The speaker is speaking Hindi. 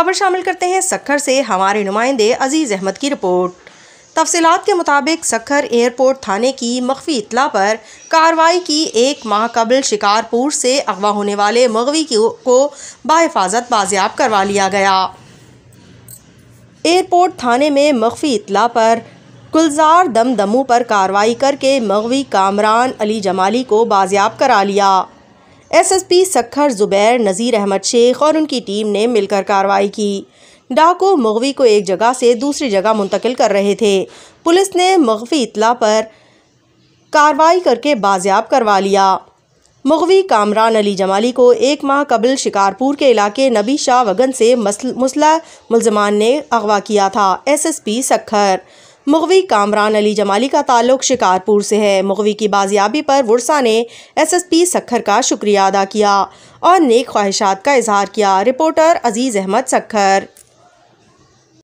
खबर शामिल करते हैं सक्खर से हमारे नुमाइंदे अजीज़ अहमद की रिपोर्ट। तफसीलात के मुताबिक सक्खर एयरपोर्ट थाने की मख्फी इत्तला पर कार्रवाई की 1 माह कबल शिकारपुर से अगवा होने वाले मगवी को बाहिफाजत बाजियाब करवा लिया गया। एयरपोर्ट थाने में मख्फी इत्तला पर गुलजार दमदमू पर कार्रवाई करके मगवी कामरान अली जमाली को बाजियाब करा लिया। SSP सक्खर ज़ुबैर नज़ीर अहमद शेख और उनकी टीम ने मिलकर कार्रवाई की। डाकू मगवी को एक जगह से दूसरी जगह मुंतकिल कर रहे थे। पुलिस ने मगवी इत्तला पर कार्रवाई करके बाजियाब करवा लिया। मगवी कामरान अली जमाली को 1 माह कबल शिकारपुर के इलाके नबी शाह वगन से मुसलह मुलजमान ने अगवा किया था। SSP सक्खर मगवी कामरान अली जमाली का ताल्लुक शिकारपुर से है। मगवी की बाजियाबी पर वुरसा ने SSP सक्खर का शुक्रिया अदा किया और नेक ख्वाहिशात का इजहार किया। रिपोर्टर अजीज़ अहमद सक्खर।